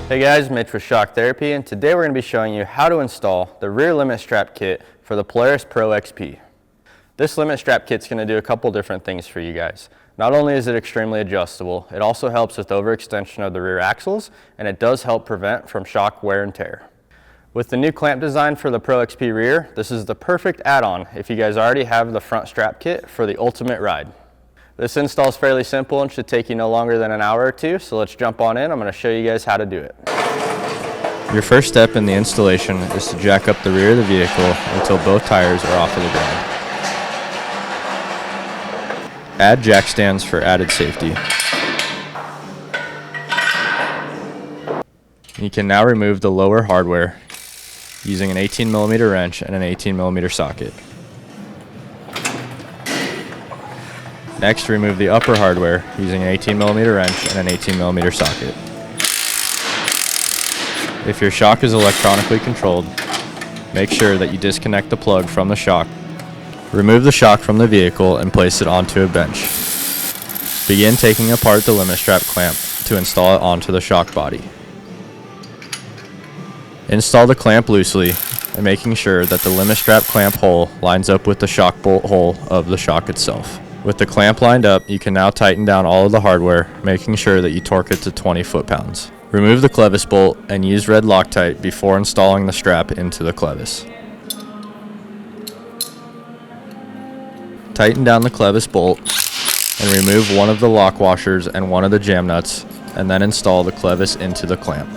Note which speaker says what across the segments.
Speaker 1: Hey guys, Mitch with Shock Therapy, and today we're going to be showing you how to install the rear limit strap kit for the Polaris Pro XP. This limit strap kit is going to do a couple different things for you guys. Not only is it extremely adjustable, it also helps with overextension of the rear axles, and it does help prevent from shock wear and tear. With the new clamp design for the Pro XP rear, this is the perfect add-on if you guys already have the front strap kit for the ultimate ride. This install is fairly simple and should take you no longer than an hour or two, so let's jump on in. I'm going to show you guys how to do it. Your first step in the installation is to jack up the rear of the vehicle until both tires are off of the ground. Add jack stands for added safety. You can now remove the lower hardware using an 18mm wrench and an 18mm socket. Next, remove the upper hardware using an 18mm wrench and an 18mm socket. If your shock is electronically controlled, make sure that you disconnect the plug from the shock. Remove the shock from the vehicle and place it onto a bench. Begin taking apart the limit strap clamp to install it onto the shock body. Install the clamp loosely and making sure that the limit strap clamp hole lines up with the shock bolt hole of the shock itself. With the clamp lined up, you can now tighten down all of the hardware, making sure that you torque it to 20 foot-pounds. Remove the clevis bolt and use red Loctite before installing the strap into the clevis. Tighten down the clevis bolt and remove one of the lock washers and one of the jam nuts, and then install the clevis into the clamp.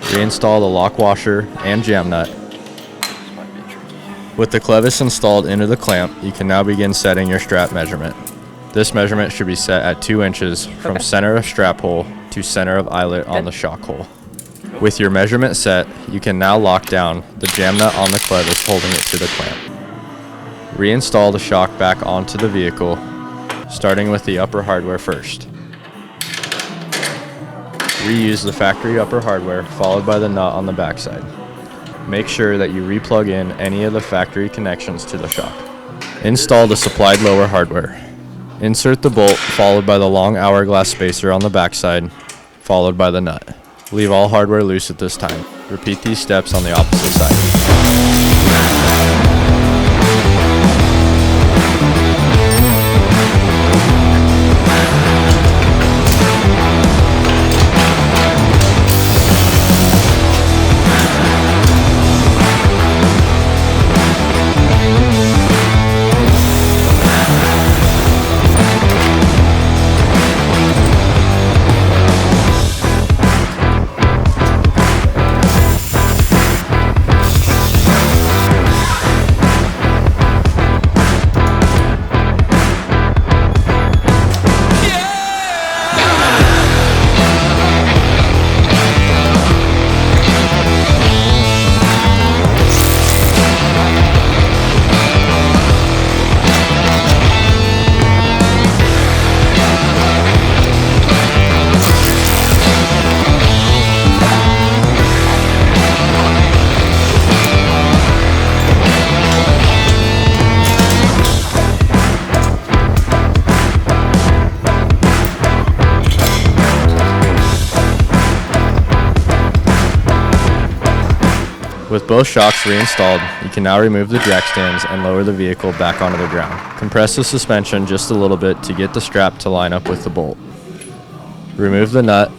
Speaker 1: Reinstall the lock washer and jam nut. With the clevis installed into the clamp, you can now begin setting your strap measurement. This measurement should be set at 2 inches from center of strap hole to center of eyelet on the shock hole. With your measurement set, you can now lock down the jam nut on the clevis holding it to the clamp. Reinstall the shock back onto the vehicle, starting with the upper hardware first. Reuse the factory upper hardware followed by the nut on the backside. Make sure that you re-plug in any of the factory connections to the shock. Install the supplied lower hardware. Insert the bolt followed by the long hourglass spacer on the backside, followed by the nut. Leave all hardware loose at this time. Repeat these steps on the opposite side. With both shocks reinstalled, you can now remove the jack stands and lower the vehicle back onto the ground. Compress the suspension just a little bit to get the strap to line up with the bolt. Remove the nut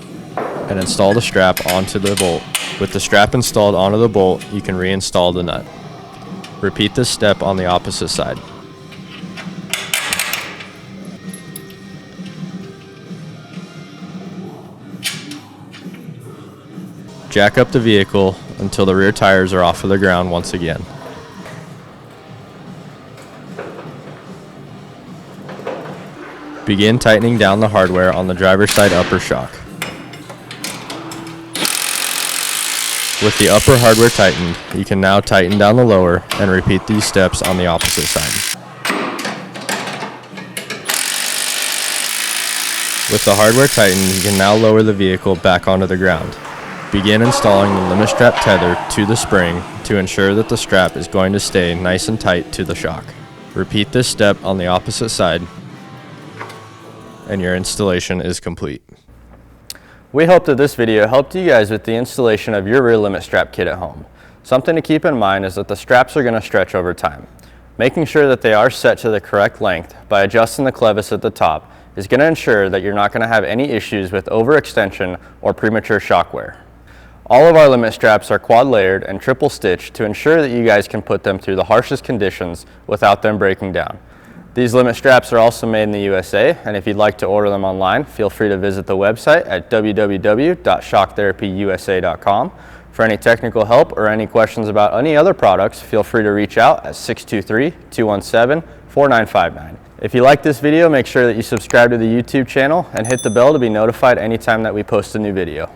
Speaker 1: and install the strap onto the bolt. With the strap installed onto the bolt, you can reinstall the nut. Repeat this step on the opposite side. Jack up the vehicle until the rear tires are off of the ground once again. Begin tightening down the hardware on the driver's side upper shock. With the upper hardware tightened, you can now tighten down the lower and repeat these steps on the opposite side. With the hardware tightened, you can now lower the vehicle back onto the ground. Begin installing the limit strap tether to the spring to ensure that the strap is going to stay nice and tight to the shock. Repeat this step on the opposite side, and your installation is complete. We hope that this video helped you guys with the installation of your rear limit strap kit at home. Something to keep in mind is that the straps are going to stretch over time. Making sure that they are set to the correct length by adjusting the clevis at the top is going to ensure that you're not going to have any issues with overextension or premature shock wear. All of our limit straps are quad layered and triple stitched to ensure that you guys can put them through the harshest conditions without them breaking down. These limit straps are also made in the USA, and if you'd like to order them online, feel free to visit the website at www.shocktherapyusa.com. For any technical help or any questions about any other products, feel free to reach out at 623-217-4959. If you like this video, make sure that you subscribe to the YouTube channel and hit the bell to be notified anytime that we post a new video.